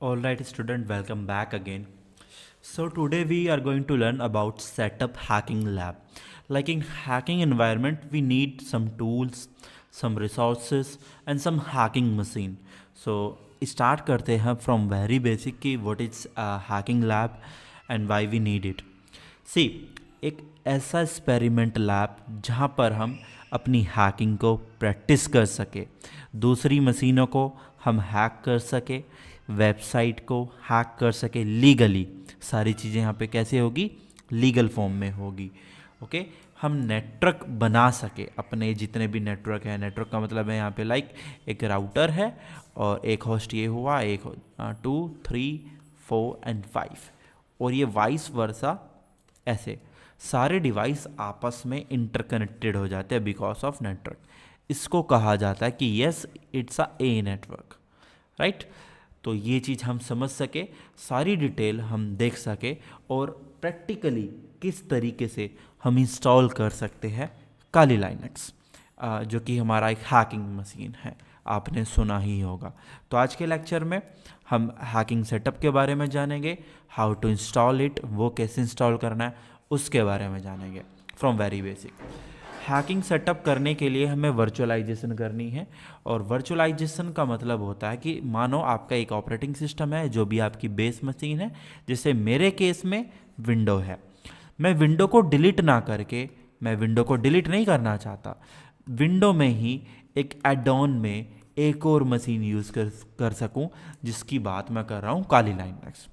All right, student, welcome back again. So today we are going to learn about setup hacking lab. Like in hacking environment, we need some tools, some resources, and some hacking machine. So start करते हैं from very basic कि what is a hacking lab and why we need it. सी एक ऐसा experiment lab जहाँ पर हम अपनी hacking को प्रैक्टिस कर सके, दूसरी मशीनों को हम हैक कर सके, वेबसाइट को हैक कर सके लीगली। सारी चीज़ें यहाँ पे कैसे होगी? लीगल फॉर्म में होगी। ओके, हम नेटवर्क बना सके, अपने जितने भी नेटवर्क है, नेटवर्क का मतलब है यहाँ पे लाइक एक राउटर है और एक होस्ट ये हुआ, एक 2 3 4 एंड 5 और ये वाइस वर्सा, ऐसे सारे डिवाइस आपस में इंटरकनेक्टेड हो जाते हैं बिकॉज ऑफ नेटवर्क। इसको कहा जाता है कि yes it's a a network, right. तो ये चीज़ हम समझ सके, सारी डिटेल हम देख सके और प्रैक्टिकली किस तरीके से हम इंस्टॉल कर सकते हैं काली लाइनक्स, जो कि हमारा एक हैकिंग मशीन है, आपने सुना ही होगा। तो आज के लेक्चर में हम हैकिंग सेटअप के बारे में जानेंगे, हाउ टू इंस्टॉल इट, वो कैसे इंस्टॉल करना है उसके बारे में जानेंगे from very basic. Hacking setup करने के लिए हमें वर्चुअलाइजेशन करनी है और वर्चुअलाइजेशन का मतलब होता है कि मानो आपका एक ऑपरेटिंग सिस्टम है जो भी आपकी बेस मशीन है, जैसे मेरे केस में विंडो है। मैं विंडो को डिलीट ना करके, मैं विंडो को डिलीट नहीं करना चाहता, विंडो में ही एक एड ऑन में एक और मशीन यूज़ कर सकूं, जिसकी बात मैं कर रहा हूं काली लाइनक्स।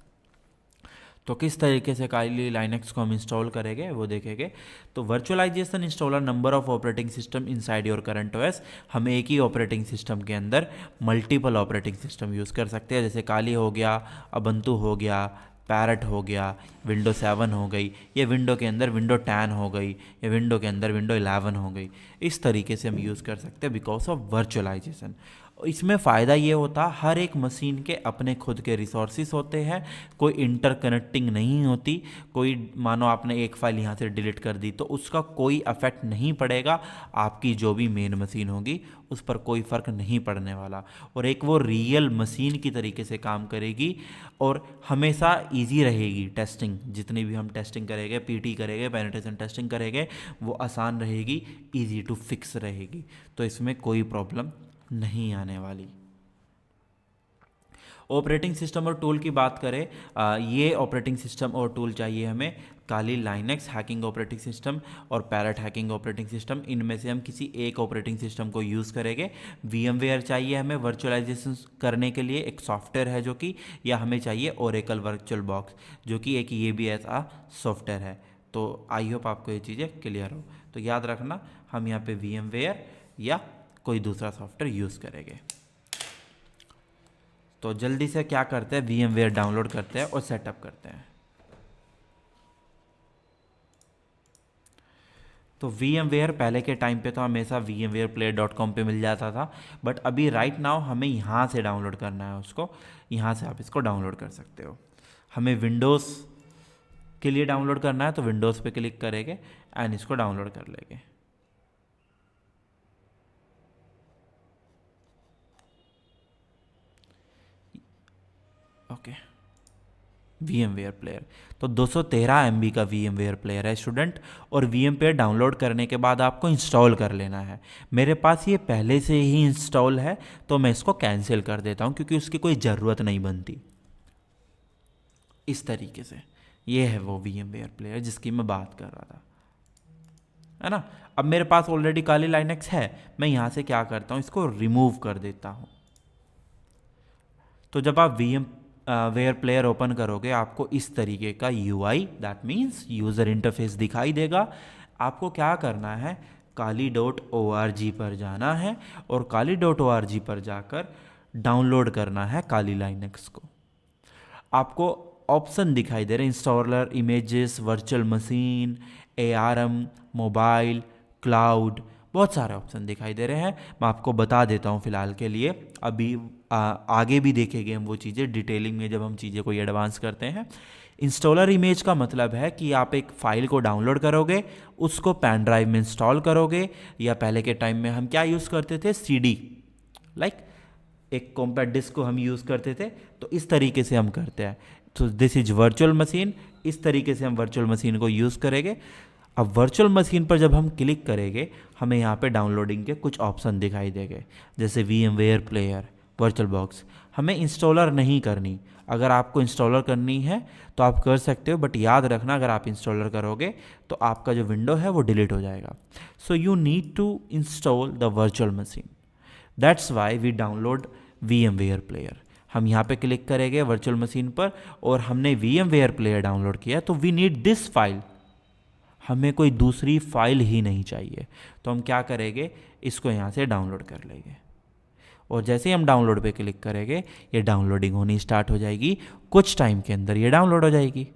तो किस तरीके से काली लाइनक्स को हम इंस्टॉल करेंगे वो देखेंगे। तो virtualization installer number of operating system inside your current OS. हम एक ही ऑपरेटिंग सिस्टम के अंदर मल्टीपल ऑपरेटिंग सिस्टम यूज़ कर सकते हैं, जैसे काली हो गया, अबंतु हो गया, पैरट हो गया, विंडो 7 हो गई, या विंडो के अंदर विंडो 10 हो गई, या विंडो के अंदर विंडो 11 हो गई। इस तरीके से हम यूज़ कर सकते हैं बिकॉज ऑफ वर्चुअलाइजेशन। इसमें फ़ायदा ये होता, हर एक मशीन के अपने खुद के रिसोर्सिस होते हैं, कोई इंटरकनेक्टिंग नहीं होती। कोई मानो आपने एक फ़ाइल यहाँ से डिलीट कर दी तो उसका कोई अफेक्ट नहीं पड़ेगा, आपकी जो भी मेन मशीन होगी उस पर कोई फ़र्क नहीं पड़ने वाला। और एक वो रियल मशीन की तरीके से काम करेगी और हमेशा इजी रहेगी टेस्टिंग। जितनी भी हम टेस्टिंग करेंगे, पीटी करेंगे, पेनिट्रेशन टेस्टिंग करेंगे, वो आसान रहेगी, इजी टू फिक्स रहेगी। तो इसमें कोई प्रॉब्लम नहीं आने वाली। ऑपरेटिंग सिस्टम और टूल की बात करें, ये ऑपरेटिंग सिस्टम और टूल चाहिए हमें काली लाइनक्स हैकिंग ऑपरेटिंग सिस्टम और पैरट हैकिंग ऑपरेटिंग सिस्टम। इनमें से हम किसी एक ऑपरेटिंग सिस्टम को यूज़ करेंगे। VMware चाहिए हमें वर्चुअलाइजेशन करने के लिए, एक सॉफ्टवेयर है जो कि, या हमें चाहिए ओरेकल वर्चुअल बॉक्स, जो कि एक ये भी ऐसा सॉफ्टवेयर है। तो आई होप आपको ये चीज़ें क्लियर हो। तो याद रखना, हम यहाँ पे VMware या कोई दूसरा सॉफ्टवेयर यूज़ करेंगे। तो जल्दी से क्या करते हैं, VMware डाउनलोड करते हैं और सेटअप करते हैं। तो VMware पहले के टाइम पे तो हमेशा vmwareplayer.com पे मिल जाता था, बट अभी राइट नाउ हमें यहाँ से डाउनलोड करना है उसको। यहाँ से आप इसको डाउनलोड कर सकते हो। हमें विंडोज़ के लिए डाउनलोड करना है तो विंडोज़ पे क्लिक करेंगे एंड इसको डाउनलोड कर लेंगे। ओके, VMware प्लेयर तो 213 MB का VMware प्लेयर है स्टूडेंट। और VMware डाउनलोड करने के बाद आपको इंस्टॉल कर लेना है। मेरे पास ये पहले से ही इंस्टॉल है तो मैं इसको कैंसिल कर देता हूँ क्योंकि उसकी कोई ज़रूरत नहीं बनती। इस तरीके से ये है वो VMware प्लेयर जिसकी मैं बात कर रहा था, है ना। अब मेरे पास ऑलरेडी काली लाइनक्स है, मैं यहाँ से क्या करता हूँ, इसको रिमूव कर देता हूँ। तो जब आप VMware प्लेयर ओपन करोगे आपको इस तरीके का UI, that means user interface दिखाई देगा। आपको क्या करना है, kali.org पर जाना है और kali.org पर जाकर डाउनलोड करना है काली लाइनक्स को। आपको ऑप्शन दिखाई दे रहे हैं, installer, images, virtual machine, ARM, mobile, cloud, बहुत सारे ऑप्शन दिखाई दे रहे हैं। मैं आपको बता देता हूँ फ़िलहाल के लिए, अभी आगे भी देखेंगे हम वो चीज़ें डिटेलिंग में जब हम चीज़ें को एडवांस करते हैं। इंस्टॉलर इमेज का मतलब है कि आप एक फ़ाइल को डाउनलोड करोगे, उसको पेन ड्राइव में इंस्टॉल करोगे, या पहले के टाइम में हम क्या यूज़ करते थे, CD, लाइक एक कॉम्पैक्ट डिस्क को हम यूज़ करते थे, तो इस तरीके से हम करते हैं। तो दिस इज वर्चुअल मशीन, इस तरीके से हम वर्चुअल मशीन को यूज़ करेंगे। अब वर्चुअल मशीन पर जब हम क्लिक करेंगे हमें यहाँ पे डाउनलोडिंग के कुछ ऑप्शन दिखाई देंगे, जैसे VMware प्लेयर, वर्चुअल बॉक्स। हमें इंस्टॉलर नहीं करनी, अगर आपको इंस्टॉलर करनी है तो आप कर सकते हो, बट याद रखना अगर आप इंस्टॉलर करोगे तो आपका जो विंडो है वो डिलीट हो जाएगा। So you need to install the virtual machine, that's why we download VMware player. हम यहाँ पे क्लिक करेंगे वर्चुअल मशीन पर और हमने VMware प्लेयर डाउनलोड किया, तो वी नीड दिस फाइल, हमें कोई दूसरी फाइल ही नहीं चाहिए। तो हम क्या करेंगे, इसको यहाँ से डाउनलोड कर लेंगे और जैसे ही हम डाउनलोड पे क्लिक करेंगे ये डाउनलोडिंग होनी स्टार्ट हो जाएगी। कुछ टाइम के अंदर ये डाउनलोड हो जाएगी।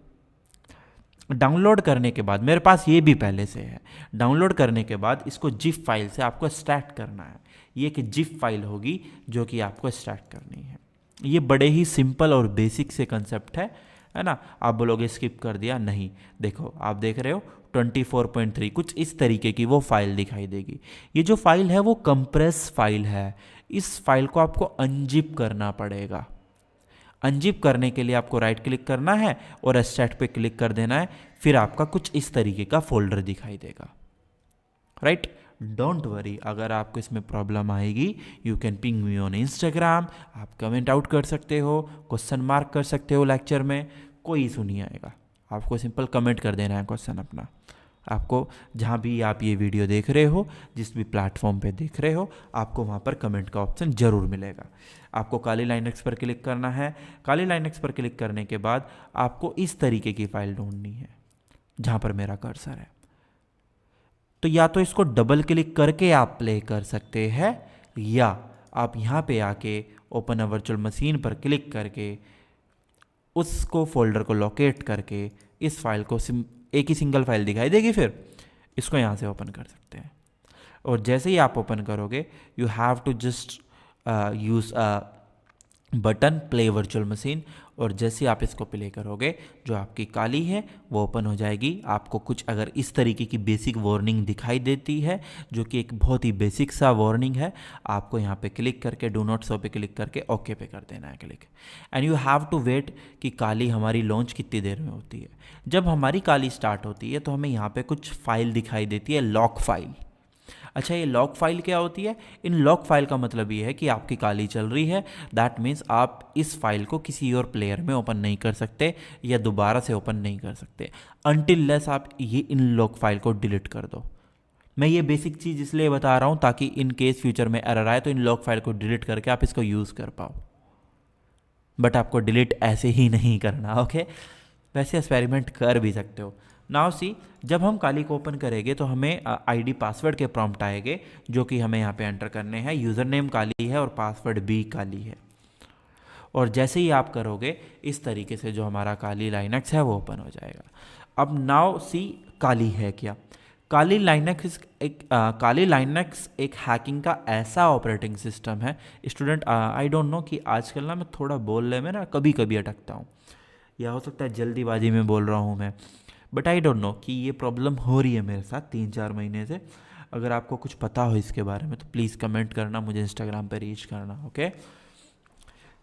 डाउनलोड करने के बाद, मेरे पास ये भी पहले से है, डाउनलोड करने के बाद इसको जिप फाइल से आपको एक्सट्रैक्ट करना है। ये एक जिप फाइल होगी जो कि आपको एक्सट्रैक्ट करनी है। ये बड़े ही सिंपल और बेसिक से कंसेप्ट है ना। आप बोलोगे स्किप कर दिया, नहीं, देखो आप देख रहे हो 24.3 कुछ इस तरीके की वो फाइल दिखाई देगी। ये जो फाइल है वो कंप्रेस फाइल है, इस फाइल को आपको अनजिप करना पड़ेगा। अनजिप करने के लिए आपको राइट क्लिक करना है और एक्सट्रैक्ट पे क्लिक कर देना है, फिर आपका कुछ इस तरीके का फोल्डर दिखाई देगा, राइट। डोंट वरी, अगर आपको इसमें प्रॉब्लम आएगी you can ping me on Instagram, आप कमेंट आउट कर सकते हो, क्वेश्चन मार्क कर सकते हो लेक्चर में, कोई इशू नहीं आएगा। आपको सिंपल कमेंट कर देना है क्वेश्चन अपना। आपको जहाँ भी आप ये वीडियो देख रहे हो, जिस भी प्लेटफॉर्म पे देख रहे हो, आपको वहाँ पर कमेंट का ऑप्शन ज़रूर मिलेगा। आपको काली लाइनक्स पर क्लिक करना है। काली लाइनक्स पर क्लिक करने के बाद आपको इस तरीके की फाइल ढूंढनी है जहाँ पर मेरा कर्सर है। तो या तो इसको डबल क्लिक करके आप प्ले कर सकते हैं, या आप यहाँ पे आके ओपन अ वर्चुअल मशीन पर क्लिक करके उसको फोल्डर को लोकेट करके इस फाइल को एक ही सिंगल फाइल दिखाई देगी, फिर इसको यहाँ से ओपन कर सकते हैं। और जैसे ही आप ओपन करोगे you have to just use button play virtual machine, और जैसे आप इसको प्ले करोगे जो आपकी काली है वो ओपन हो जाएगी। आपको कुछ अगर इस तरीके की बेसिक वार्निंग दिखाई देती है, जो कि एक बहुत ही बेसिक सा वार्निंग है, आपको यहाँ पे क्लिक करके डू नॉट शो पे क्लिक करके ओके पे कर देना है click. And you have to wait कि काली हमारी लॉन्च कितनी देर में होती है। जब हमारी काली स्टार्ट होती है तो हमें यहाँ पे कुछ फाइल दिखाई देती है, लॉक फाइल। अच्छा, ये लॉक फाइल क्या होती है? इन लॉक फाइल का मतलब ये है कि आपकी काली चल रही है, दैट मीन्स आप इस फाइल को किसी और प्लेयर में ओपन नहीं कर सकते या दोबारा से ओपन नहीं कर सकते अनटिल लेस आप ये इन लॉक फाइल को डिलीट कर दो। मैं ये बेसिक चीज़ इसलिए बता रहा हूँ ताकि इन केस फ्यूचर में एरर आए तो इन लॉक फाइल को डिलीट करके आप इसको यूज़ कर पाओ, बट आपको डिलीट ऐसे ही नहीं करना, ओके। वैसे एक्सपेरिमेंट कर भी सकते हो। नाउ सी, जब हम काली को ओपन करेंगे तो हमें आईडी पासवर्ड के प्रॉम्प्ट आएंगे जो कि हमें यहाँ पे एंटर करने हैं। यूज़र नेम काली है और पासवर्ड भी काली है, और जैसे ही आप करोगे इस तरीके से जो हमारा काली लाइनक्स है वो ओपन हो जाएगा। अब नाउ सी, काली है क्या? काली लाइनक्स एक हैकिंग का ऐसा ऑपरेटिंग सिस्टम है स्टूडेंट, आई डोंट नो कि आजकल ना मैं थोड़ा बोलने में ना कभी कभी अटकता हूँ, या हो सकता है जल्दीबाजी में बोल रहा हूँ मैं, बट आई डोंट नो कि ये प्रॉब्लम हो रही है मेरे साथ 3-4 महीने से। अगर आपको कुछ पता हो इसके बारे में तो प्लीज़ कमेंट करना, मुझे इंस्टाग्राम पे रीच करना, ओके।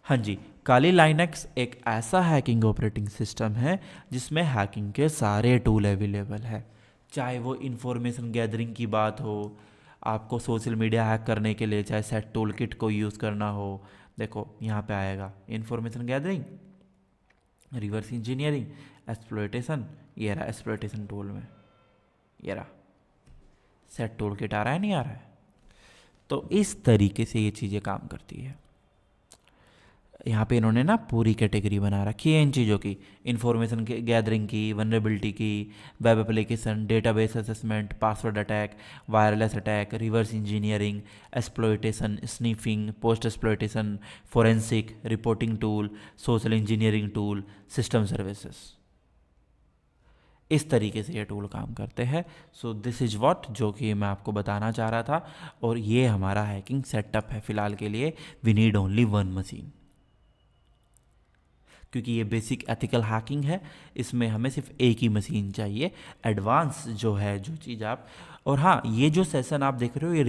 हाँ जी, काली लाइनक्स एक ऐसा हैकिंग ऑपरेटिंग सिस्टम है जिसमें हैकिंग के सारे टूल अवेलेबल है, चाहे वो इन्फॉर्मेशन गैदरिंग की बात हो, आपको सोशल मीडिया हैक करने के लिए चाहे सेट टूल किट को यूज़ करना हो। देखो यहाँ पे आएगा information gathering, reverse engineering, exploitation, ये रहा एक्सप्लॉयटेशन टूल में, ये रहा सेट टूल किट आ रहा है, नहीं आ रहा है। तो इस तरीके से ये चीज़ें काम करती है। यहाँ पे इन्होंने ना पूरी कैटेगरी बना रखी है इन चीज़ों की, इन्फॉर्मेशन गैदरिंग की, वनरेबिलिटी की, web application, database assessment, password attack, wireless attack, reverse engineering, exploitation, sniffing, post exploitation, forensic, reporting tool, social engineering tool, system services. इस तरीके से ये टूल काम करते हैं। सो दिस इज़ व्हाट जो कि मैं आपको बताना चाह रहा था, और ये हमारा हैकिंग सेटअप है फ़िलहाल के लिए। We need only one machine. क्योंकि ये बेसिक एथिकल हैकिंग है, इसमें हमें सिर्फ एक ही मशीन चाहिए। एडवांस जो है जो चीज़ आप, और हाँ, ये जो सेशन आप देख रहे हो ये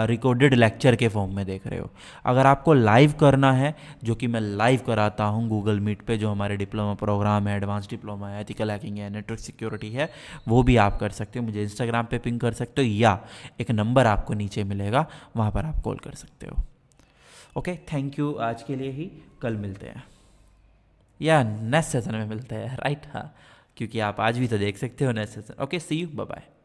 रिकॉर्डेड लेक्चर के फॉर्म में देख रहे हो। अगर आपको लाइव करना है, जो कि मैं लाइव कराता हूँ गूगल मीट पे, जो हमारे डिप्लोमा प्रोग्राम है, एडवांस डिप्लोमा है, एथिकल हैकिंग है, नेटवर्क सिक्योरिटी है, वो भी आप कर सकते हो। मुझे इंस्टाग्राम पे पिंग कर सकते हो, या एक नंबर आपको नीचे मिलेगा, वहाँ पर आप कॉल कर सकते हो। ओके, थैंक यू, आज के लिए ही। कल मिलते हैं या नेक्स्ट सेशन में मिलते हैं, राइट? हाँ, क्योंकि आप आज भी तो देख सकते हो next session. Okay, see you, bye bye.